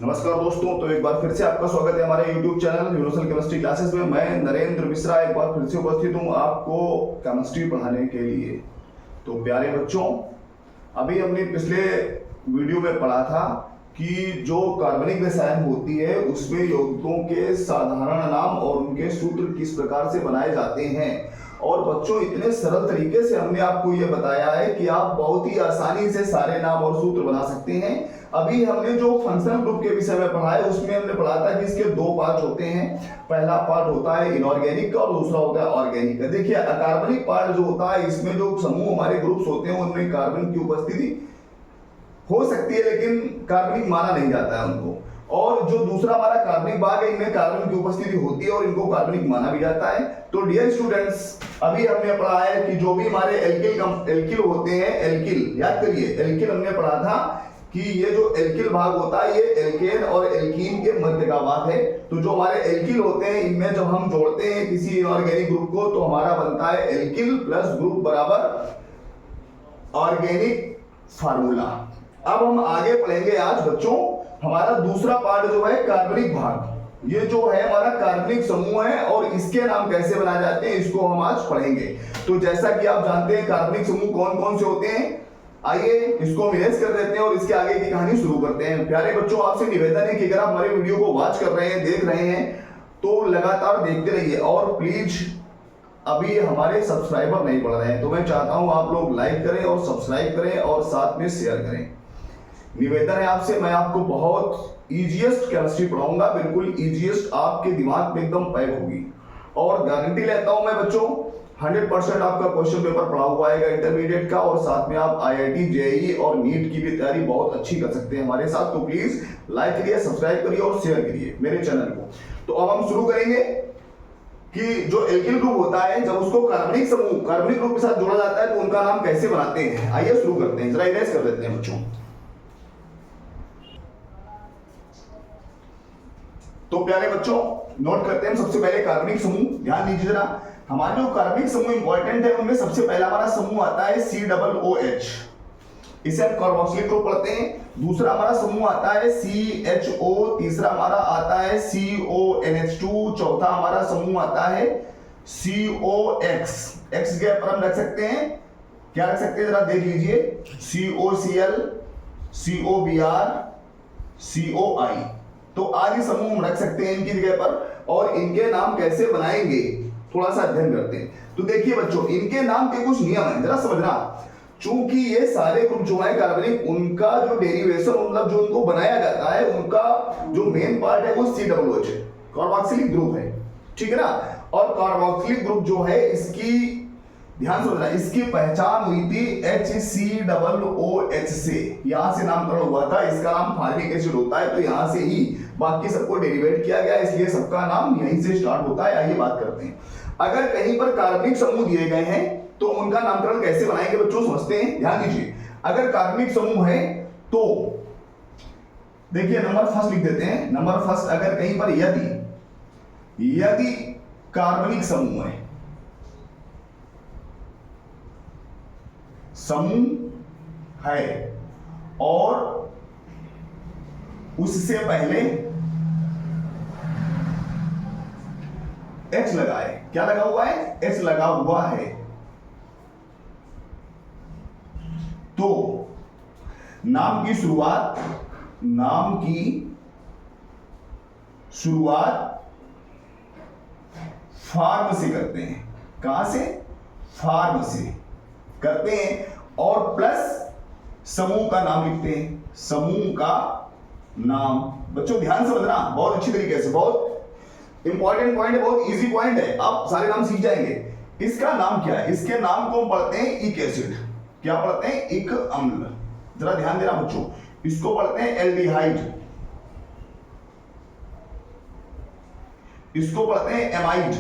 नमस्कार दोस्तों, तो एक बार फिर से आपका स्वागत है हमारे YouTube channel universal chemistry classes में। मैं नरेंद्र मिश्रा एक बार फिर से उपस्थित हूँ आपको केमिस्ट्री पढ़ाने के लिए। तो प्यारे बच्चों, अभी हमने पिछले वीडियो में पढ़ा था कि जो कार्बनिक रसायन होती है उसमें यौगिकों के साधारण नाम और उनके सूत्र किस प्रकार से बनाए जाते हैं। और बच्चों, इतने सरल तरीके से हमने आपको ये बताया है कि आप बहुत ही आसानी से सारे नाम और सूत्र बना सकते हैं। अभी हमने जो फंक्शनल ग्रुप के विषय में पढ़ा है उसमें हमने पढ़ा था कि इसके दो पार्ट होते हैं। पहला पार्ट होता है इनऑर्गेनिक का और दूसरा होता है ऑर्गेनिक का। देखिए, अकार्बनिक पार्ट जो होता है इसमें जो समूह हमारे ग्रुप्स होते हैं उनमें कार्बन की उपस्थिति हो सकती है लेकिन कार्बनिक माना नहीं जाता है उनको। और जो दूसरा हमारा कार्बनिक भाग है इनमें कार्बन की उपस्थिति होती है और इनको कार्बनिक माना भी जाता है। तो डियर स्टूडेंट्स, अभी हमने पढ़ा है कि जो भी हमारे एल्किल होते हैं, एल्किल याद करिए, एल्किल हमने पढ़ा था कि ये जो एल्किल भाग होता है ये एल्केन और एल्कीन के मध्य का भाग है। तो जो हमारे एल्किल होते हैं इनमें जब हम जोड़ते हैं किसी इनऑर्गेनिक ग्रुप को तो हमारा बनता है एल्किल प्लस ग्रुप बराबर ऑर्गेनिक फार्मूला। अब हम आगे पढ़ेंगे आज बच्चों हमारा दूसरा पार्ट जो है कार्बनिक भाग। ये जो है हमारा कार्बनिक समूह है और इसके नाम कैसे बनाए जाते हैं इसको हम आज पढ़ेंगे। तो जैसा कि आप जानते हैं कार्बनिक समूह कौन कौन से होते हैं, आइए इसको हम इरेज कर देते हैं और इसके आगे की कहानी शुरू करते हैं। प्यारे बच्चों, आपसे निवेदन है कि अगर आप हमारे वीडियो को वॉच कर रहे हैं, देख रहे हैं तो लगातार देखते रहिए और प्लीज अभी हमारे सब्सक्राइबर नहीं बढ़ रहे हैं तो मैं चाहता हूं आप लोग लाइक करें और सब्सक्राइब करें और साथ में शेयर करें। निवेदन है आपसे, मैं आपको बहुत इजीएस्ट केमिस्ट्री पढ़ाऊंगा, बिल्कुल इजीएस्ट, आपके दिमाग में एकदम पैक होगी। और गारंटी लेता हूं मैं बच्चों 100% आपका क्वेश्चन पेपर पढ़ा हुआ आएगा इंटरमीडिएट का और साथ में आप आईआईटी, जेईई और नीट की भी तैयारी बहुत अच्छी कर सकते हैं हमारे साथ। तो प्लीज लाइक करिए, सब्सक्राइब करिए और शेयर करिए मेरे चैनल को। तो अब हम शुरू करेंगे कि जो एल्किल ग्रुप होता है जब उसको कार्बनिक समूह कार्बनिक ग्रुप के साथ जोड़ा जाता है तो उनका नाम कैसे बनाते हैं। आइए शुरू करते हैं, जरा इरेज कर देते हैं बच्चों। तो प्यारे बच्चों, नोट करते हैं सबसे पहले कार्बनिक समूह। ध्यान दीजिए जरा, हमारे जो कार्बनिक समूह इंपॉर्टेंट है उनमें सबसे पहला हमारा समूह आता है COOH, इसे हम कार्बोक्सिलिक ग्रुप पढ़ते हैं। दूसरा हमारा समूह आता है CHO, तीसरा हमारा आता है CONH2, चौथा हमारा समूह आता है COX। X के पर हम रख सकते हैं, क्या रख सकते हैं जरा देख लीजिए, COCl, COBr, COI। तो आदि समूह हम रख सकते हैं इनकी जगह पर और इनके नाम कैसे बनाएंगे थोड़ा सा अध्ययन करते हैं। तो देखिए बच्चों, इनके नाम के कुछ नियम हैं, जरा समझना। चूंकि ये सारे ग्रुप जो है कार्बनिक, उनका जो डेरिवेशन मतलब जो उनको बनाया जाता है उनका जो मेन पार्ट है वो COOH है, कार्बोक्सिलिक ग्रुप है, ठीक है ना। और कार्बोक्सिलिक ग्रुप जो है इसकी ध्यान समझना, इसकी पहचान हुई थी HCOOH से, यहां से नामकरण हुआ था। इसका नाम फॉर्मिक एसिड होता है तो यहां से ही बाकी सबको डेरिवेट किया गया, इसलिए सबका नाम यहीं से स्टार्ट होता है। आइए बात करते हैं, अगर कहीं पर कार्बनिक समूह दिए गए हैं तो उनका नामकरण कैसे बनाएंगे बच्चों, समझते हैं। ध्यान दीजिए, अगर कार्बनिक समूह है तो देखिए नंबर फर्स्ट लिख देते हैं। नंबर फर्स्ट, अगर कहीं पर यदि कार्बनिक समूह है, समूह है और उससे पहले H लगा है, क्या लगा हुआ है, H लगा हुआ है, तो नाम की शुरुआत फार्म से करते हैं। कहां से, फार्म से करते हैं और प्लस समूह का नाम लिखते हैं, समूह का नाम। बच्चों ध्यान समझना बहुत अच्छी तरीके से, बहुत इंपॉर्टेंट पॉइंट है, बहुत इजी पॉइंट है, आप सारे नाम सीख जाएंगे। इसका नाम क्या है, इसके नाम को हम पढ़ते हैं इक एसिड। क्या पढ़ते हैं, इक अम्ल। जरा ध्यान देना बच्चों, इसको पढ़ते हैं एल्डिहाइड, इसको पढ़ते हैं एमाइड,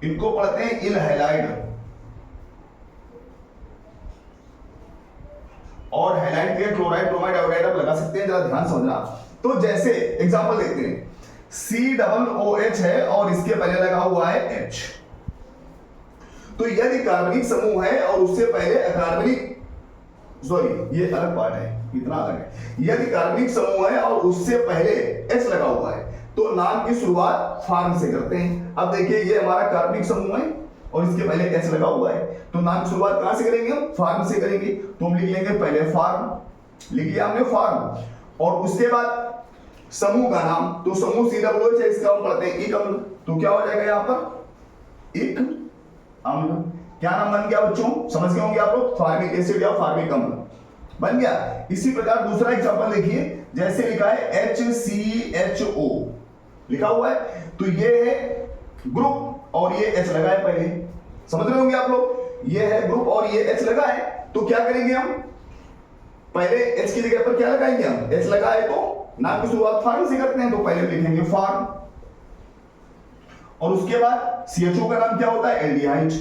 इनको पढ़ते हैं इल हैलाइड और हैलाइड के क्लोराइड, ब्रोमाइड, आयोडाइड आप लगा सकते हैं। जरा ध्यान समझना, तो जैसे एग्जांपल देखते हैं, COOH है और इसके पहले लगा हुआ है H। तो यदि कार्बनिक समूह है और उससे पहले अकार्बनिक सॉरी ये अलग पार्ट है, इतना अलग है। यदि कार्बनिक समूह है और उससे पहले H लगा हुआ है तो नाम की शुरुआत फार्म से करते हैं। अब देखिए ये हमारा कार्बनिक समूह है और इसके पहले H लगा हुआ है तो नाम की शुरुआत कहां से करेंगे? हम फार्म से करेंगे। तो हम लिख लेंगे पहले फार्म, लिख लिया हमने फार्म, और उसके बाद समूह का नाम, तो समूह COOH है, इसका हम पढ़ते हैं इक अम्ल, तो क्या हो जाएगा यहाँ पर? इक अम्ल। क्या नाम बन गया बच्चों? समझ गए होंगे आप लोग, फार्मिक एसिड या फार्मिक अम्ल बन गया। इसी प्रकार दूसरा एग्जांपल देखिए, जैसे लिखा है HCHO लिखा हुआ है, तो ये है ग्रुप और ये H लगा है पहले, समझ रहे होंगे आप लोग, ये है ग्रुप और ये H लगा है, तो क्या करेंगे हम? पहले H की जगह पर क्या लगाएंगे हम? H लगा है तो नाम की शुरुआत फार्म से करते हैं, तो पहले लिखेंगे फार्म, और उसके बाद CHO का नाम क्या होता है? एल्डिहाइड।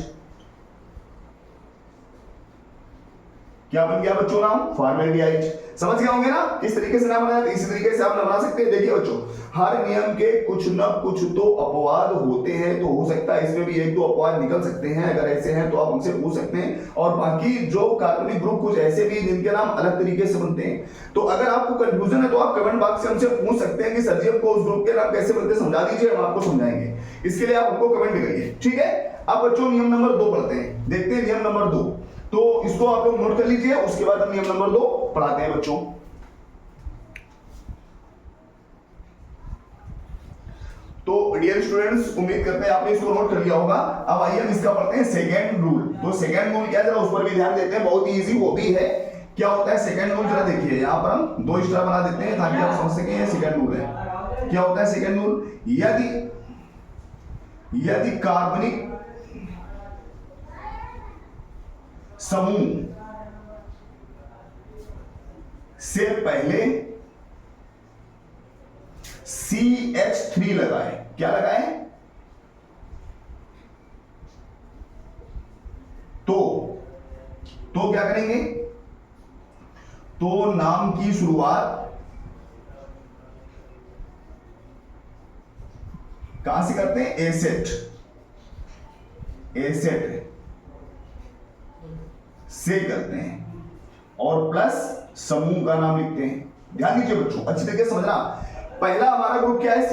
क्या बन गया बच्चों नाम? फॉर्मेल्डिहाइड। समझ गए होंगे ना किस तरीके से नाम बनाया? इसी तरीके से आप बना सकते हैं। देखिए बच्चों, हर नियम के कुछ न कुछ तो अपवाद होते हैं, तो हो सकता है इसमें भी एक दो अपवाद निकल सकते हैं। अगर ऐसे हैं तो आप हमसे पूछ सकते हैं, और बाकी जो कार्बनिक ग्रुप कुछ ऐसे भी जिनके नाम अलग तरीके से बनते हैं, तो अगर आपको कंफ्यूजन है तो आप कमेंट बॉक्स से हमसे पूछ सकते हैं कि सर जी हमको उस ग्रुप के नाम कैसे बनते हैं समझा दीजिए, हम आपको समझाएंगे। इसके लिए आप हमको कमेंट करिए, ठीक है। अब बच्चों नियम नंबर 2 पढ़ते हैं, देखते हैं नियम नंबर 2, तो इसको आप लोग नोट कर लीजिए, उसके बाद हम नियम नंबर 2 पढ़ाते हैं बच्चों। तो डियर स्टूडेंट्स, उम्मीद करते हैं आपने इसको नोट कर लिया होगा। अब आइए हम इसका पढ़ते हैं सेकेंड रूल। तो सेकेंड रूल क्या है, जरा उस पर भी ध्यान देते हैं, बहुत ही इजी वो भी है। क्या होता है सेकेंड रूल? जरा देखिए, यहाँ पर हम 2 स्टार बना देते हैं ताकि आप समझ सकें ये सेकेंड रूल है। क्या होता है सेकेंड रूल? यदि कार्बनिक समूह से पहले CH3 लगाए, क्या लगाए? तो क्या करेंगे? तो नाम की शुरुआत कहां से करते हैं? एसेट से करते हैं, और प्लस समूह का नाम लिखते हैं। ध्यान दीजिए बच्चों, अच्छी तरीके से समझना। पहला हमारा ग्रुप क्या है?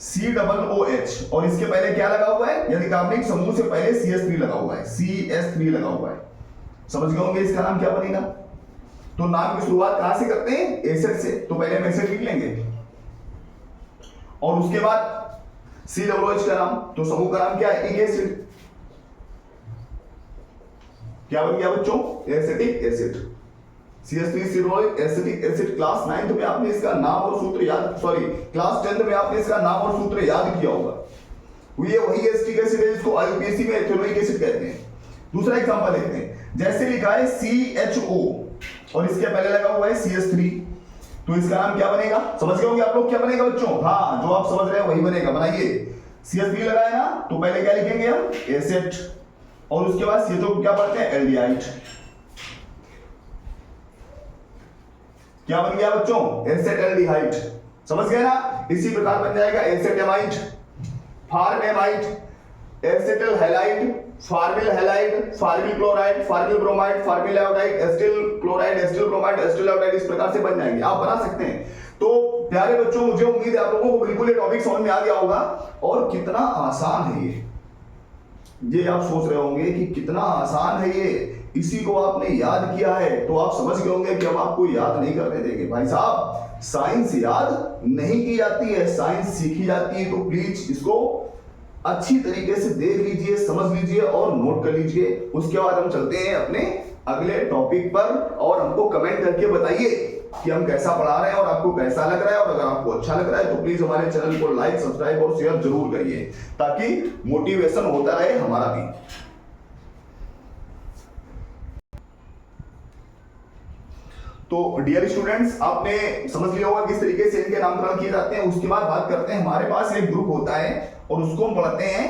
COOH, और इसके पहले क्या लगा हुआ है? यदि कार्बनिक समूह से पहले CH3 लगा हुआ है, CH3 लगा हुआ है, समझ गए होंगे इसका नाम क्या बनेगा? तो नाम की शुरुआत कहां से करते हैं? एसिड से, तो पहले हम एसिड लिख लेंगे, और उसके बाद COOH का नाम, तो समूह का नाम क्या है? इक एसिड। क्या बन गया बच्चों? Acetic acid. CH3 सिरोलिक एसिटिक एसिड। क्लास 9th में आपने इसका नाम और सूत्र याद, सॉरी क्लास 10th में आपने इसका नाम और सूत्र याद किया होगा। ये वही एसिटिक एसिड है जिसको IUPAC में एथेनोइक एसिड कहते हैं। दूसरा एग्जांपल लेते हैं, जैसे लिखा है CHO और इसके पहले लगा हुआ है CH3, तो इसका नाम क्या बनेगा? समझ गए होंगे आप लोग क्या बनेगा बच्चों? हाँ, जो आप समझ रहे हैं वही बनेगा, बनाइए। CH3 लगाया ना, तो पहले क्या लिखेंगे हम? एसिड, और उसके बाद CHO को क्या पढ़ते हैं? एल्डिहाइड। क्या बन गया बच्चों? एसेटल्डिहाइड। समझ गए ना? इसी प्रकार बन जाएगा acetamide, formamide, acetyl halide, formyl halide, formyl chloride, formyl bromide, formyl iodide, acetyl chloride, acetyl bromide, acetyl iodide. इस प्रकार से बन जाएंगे, आप बना सकते हैं। तो प्यारे बच्चों, मुझे उम्मीद है आप लोगों को बिल्कुल ये टॉपिक समझ में आ गया होगा, और कितना आसान है ये आप सोच रहे होंगे कि कितना आसान है ये, इसी को आपने याद किया है, तो आप समझ गए होंगे कि हम आपको याद नहीं करने देंगे। भाई साहब, साइंस याद नहीं की जाती है, साइंस सीखी जाती है। तो प्लीज इसको अच्छी तरीके से देख लीजिए, समझ लीजिए और नोट कर लीजिए। उसके बाद हम चलते हैं अपने अगले टॉपिक पर, और हमको कमेंट करके बताइए कि हम कैसा पढ़ा रहे हैं और आपको कैसा लग रहा है। और अगर आपको अच्छा लग रहा है तो प्लीज हमारे चैनल को लाइक, सब्सक्राइब और शेयर जरूर करिए, ताकि मोटिवेशन होता रहे हमारा भी। तो डियर स्टूडेंट्स, आपने समझ लिया होगा किस तरीके से इनके नामकरण किए जाते हैं। उसके बाद बात करते हैं, हमारे पास एक ग्रुप होता है और उसको हम पढ़ते हैं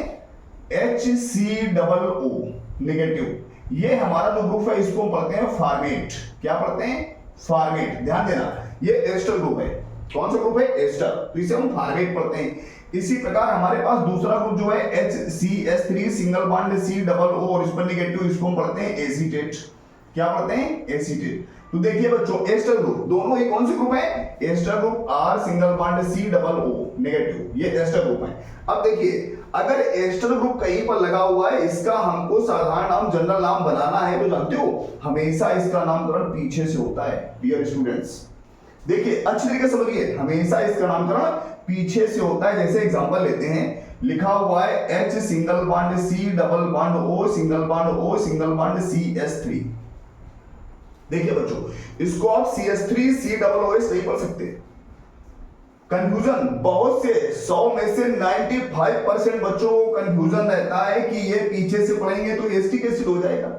HCOO नेगेटिव। ये हमारा जो ग्रुप है इसको हम पढ़ते हैं फॉर्मेट। क्या पढ़ते हैं? फॉर्मेट। ध्यान देना, ये एस्टर ग्रुप है। कौन सा ग्रुप है? एस्टर। तो इसे हम फॉर्मेट पढ़ते हैं। इसी प्रकार हमारे पास दूसरा ग्रुप जो है HCS3 सिंगल बॉन्ड COO और इस पर नेगेटिव, इसको हम पढ़ते हैं एसीटेट। क्या पढ़ते हैं? एसीटेट। तो देखिए बच्चों, एस्टर ग्रुप दोनों ही कौन से ग्रुप है? Ester group, R single bond C double O negative, ये एस्टर ग्रुप है। अब देखिए, अगर एस्टर ग्रुप कहीं पर लगा हुआ है, इसका हमको साधारण नाम, जनरल नाम बनाना है, तो जानते हो हमेशा इसका नामकरण पीछे से होता है। डियर स्टूडेंट्स देखिए अच्छी तरीके से समझिए, हमेशा इसका नामकरण पीछे से होता है। जैसे एग्जांपल लेते हैं, लिखा हुआ है H single bond C double bond O single bond O single bond CH3। देखिए बच्चों, इसको आप CH3 C डबल OH नहीं पढ़ सकते। कंफ्यूजन बहुत से 100 में से 95% बच्चों को कंफ्यूजन रहता है कि ये पीछे से पढ़ेंगे तो एस्टिक एसिड हो जाएगा,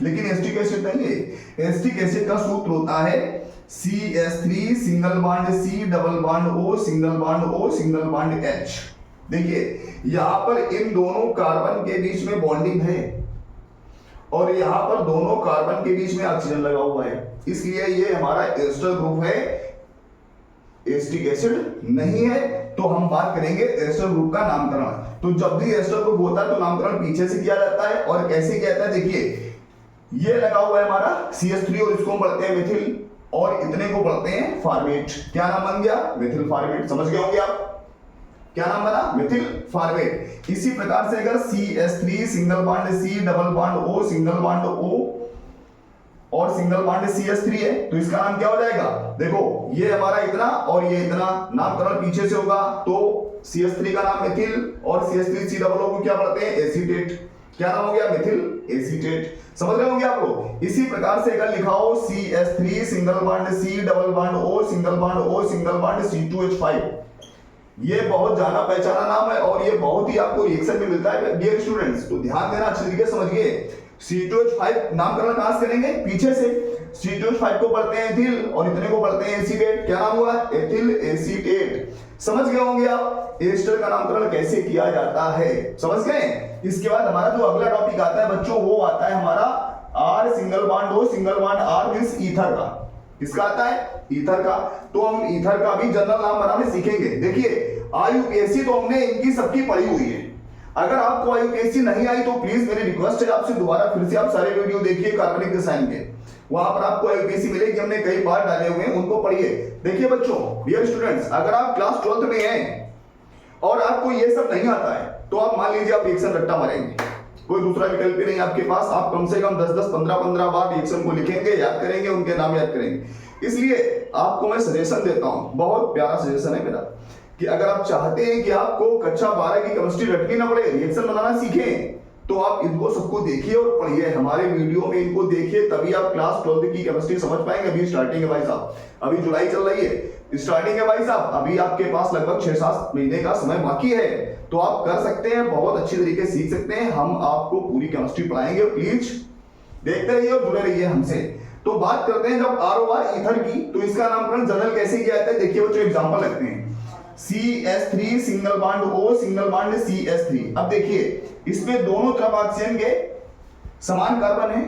लेकिन एस्टिक एसिड नहीं है। एस्टिक एसिड का सूत्र होता है CH3 single bond C double bond O single bond O single bond H। देखिए यहां पर इन दोनों कार्बन के बीच में बॉन्डिंग है और यहां पर दोनों कार्बन के बीच में ऑक्सीजन लगा हुआ है, इसलिए ये हमारा एस्टर ग्रुप है, एस्टिक एसिड नहीं है। तो हम बात करेंगे एस्टर ग्रुप का नामकरण। तो जब भी एस्टर ग्रुप होता है तो नामकरण पीछे से किया जाता है। और कैसे किया जाता है? देखिए ये लगा हुआ है हमारा CH3 और इसको हम पढ़ते हैं मिथिल, और इतने को पढ़ते हैं फॉर्मेट। क्या नाम बन गया? मिथिल फॉर्मेट। समझ गए होंगे आप, क्या नाम बना? मिथिल फॉर्मेट। इसी प्रकार से अगर CH3 single bond C double bond O single bond O और सिंगल बॉन्ड CH3 है, तो इसका नाम क्या हो जाएगा? देखो ये हमारा इतना और ये इतना, नामकरण पीछे से होगा, तो CH3 का नाम मिथिल और CH3 C डबल O को क्या पढ़ते हैं? एसीटेट। क्या नाम हो गया? मिथिल एसीटेट। समझ रहे होंगे आप लोग। इसी प्रकार से अगर लिखा हो CH3 single bond C double bond O single bond O single bond C2H5, ये बहुत जाना पहचाना नाम है और ये बहुत ही आपको रिएक्शन में मिलता है डियर स्टूडेंट्स। तो ध्यान देना, अच्छे तरीके से समझिए। C2H5 नामकरण कहां से करेंगे? पीछे से। C2H5 को पढ़ते हैं एथिल और इतने को पढ़ते हैं एसीटेट। क्या नाम हुआ? Ethyl acetate. समझ गए होंगे आप एस्टर का नामकरण कैसे किया जाता है, समझ गए। इसके बाद हमारा जो अगला टॉपिक आता है बच्चों, वो आता है हमारा R single bond O single bond R means ether का। किसका आता है? ईथर का। तो हम ईथर का भी जनरल नाम बनाने सीखेंगे। देखिए IUPAC तो हमने इनकी सबकी पढ़ी हुई है। अगर आपको IUPAC नहीं आई तो प्लीज मेरी रिक्वेस्ट है आपसे, दोबारा फिर से आप सारे वीडियो देखिए कार्बनिक रसायन के, वहां पर आपको IUPAC मिलेगी, हमने कई बार डाले हुए हैं, उनको पढ़िए। देखिए बच्चों, डियर स्टूडेंट्स, अगर आप क्लास 12th में हैं और आपको ये सब नहीं आता है तो आप मान लीजिए आप रिएक्शन रट्टा मारेंगे, कोई दूसरा विकल्प ही नहीं आपके पास। आप कम से कम 10-10, 15-15 बार रिएक्शन को लिखेंगे, याद करेंगे, उनके नाम याद करेंगे। इसलिए आपको मैं सजेशन देता हूं, बहुत प्यारा सजेशन है मेरा, कि अगर आप चाहते हैं कि आपको कक्षा 12 की केमिस्ट्री रटनी ना पड़े, रिएक्शन बनाना सीखें, तो आप इनको सबको देखिए और पढ़िए, हमारे वीडियो में इनको देखिए, तभी आप क्लास 12 की केमिस्ट्री समझ पाएंगे। अभी स्टार्टिंग है भाई साहब, अभी जुलाई चल रही है, स्टार्टिंग है भाई साहब, अभी आपके पास लगभग 6-7 महीने का समय बाकी है, तो आप कर सकते हैं, बहुत अच्छी तरीके से सीख सकते हैं। हम आपको पूरी केमिस्ट्री पढ़ाएंगे, प्लीज देखते रहिए और जुड़े रहिए हमसे। तो बात करते हैं जब ROR ईथर की, तो इसका नामकरण जनरल कैसे किया जाता है? देखिए बच्चों एग्जांपल लगते हैं, CH3 single bond O single bond CH3। अब देखिए इसमें दोनों तरफ ऑक्सीजन के समान कार्बन है।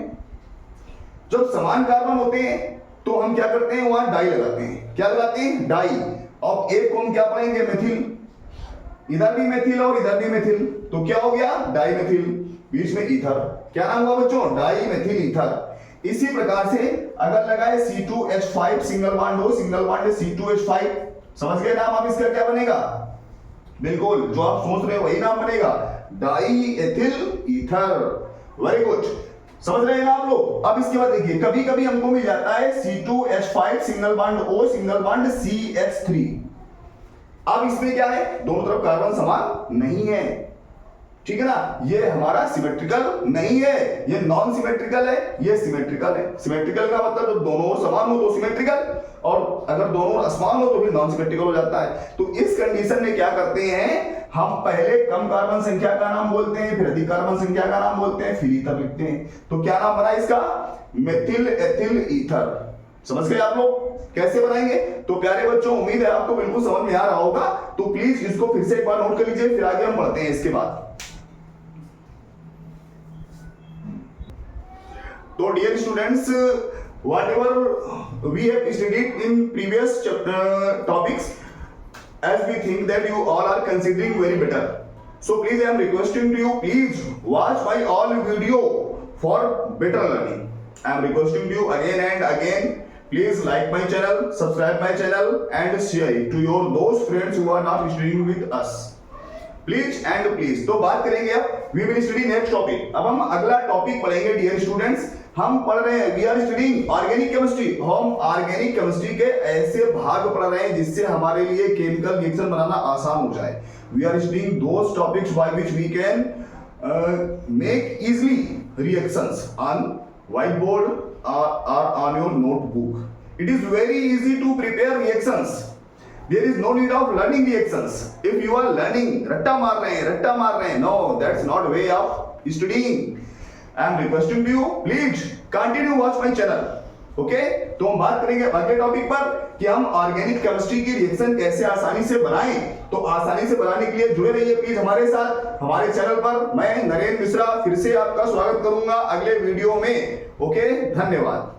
जब समान कार्बन होते हैं तो हम क्या करते हैं? वहां डाई लगाते हैं। क्या लगाते हैं? डाई। अब एक को हम क्या पढ़ेंगे? मिथिल। इधर भी मिथिल और इधर भी मिथिल, तो क्या हो गया? डाई मिथिल, बीच में ईथर। क्या नाम हुआ बच्चों? Dimethyl ether. इसी प्रकार से अगर लगाए C2H5 single bond O single bond C2H5, समझ गए नाम आप इसका? क्या बनेगा? बिल्कुल जो आप सोच रहे हो वही नाम बनेगा, die ethyl ether. Very good, समझ रहे हैं ना आप लोग। अब इसके बाद देखिए, कभी कभी हमको मिल जाता है C2H5 single bond O single bond CH3। अब इसमें क्या है? दोनों तरफ कार्बन समान नहीं है, ठीक है ना, ये हमारा सिमेट्रिकल नहीं है, ये नॉन सिमेट्रिकल है, ये सिमेट्रिकल है। सिमेट्रिकल का मतलब जब दोनों समान हो तो सिमेट्रिकल, और अगर दोनों असमान हो तो भी नॉन सिमेट्रिकल हो जाता है। तो इस कंडीशन में क्या करते हैं, हम पहले कम कार्बन संख्या का नाम बोलते हैं, फिर अधिक कार्बन संख्या का नाम बोलते हैं, फिर ईथर लिखते हैं। तो क्या नाम बना इसका? Methyl ethyl ether. समझ गए आप लोग कैसे बनाएंगे? तो प्यारे बच्चों, उम्मीद है आपको बिल्कुल समझ में आ रहा होगा। तो प्लीज इसको फिर से एक बार नोट कर लीजिए, फिर आगे हम बढ़ते हैं इसके बाद। तो dear students, whatever we have studied in previous topics, as we think that you all are considering very better, so please I am requesting to you, please watch my all video for better learning. I am requesting you again and again, please like my channel, subscribe my channel and share it to your those friends who are not studying with us. Please and please. तो बात करेंगे अब we will study next topic. अब हम अगला topic पढ़ेंगे dear students. हम पढ़ रहे हैं we are studying organic chemistry. हम ऑर्गेनिक केमिस्ट्री के ऐसे भाग पढ़ रहे हैं जिससे हमारे लिए केमिकल रिएक्शन बनाना आसान हो जाए। We are studying those topics by which we can make easily reactions on white board or on your notebook. It is very easy to prepare reactions. There is no need of learning reactions. If you are learning रट्टा मार रहे हैं, no, that's not way of studying. I am requesting to you, please continue watch my channel. Okay तो हम बात करेंगे अगले topic पर कि हम ऑर्गेनिक केमिस्ट्री की रिएक्शन कैसे आसानी से बनाएं। तो आसानी से बनाने के लिए जुड़े रहिए प्लीज हमारे साथ हमारे चैनल पर। मैं नरेंद्र मिश्रा फिर से आपका स्वागत करूंगा अगले वीडियो में। ओके धन्यवाद।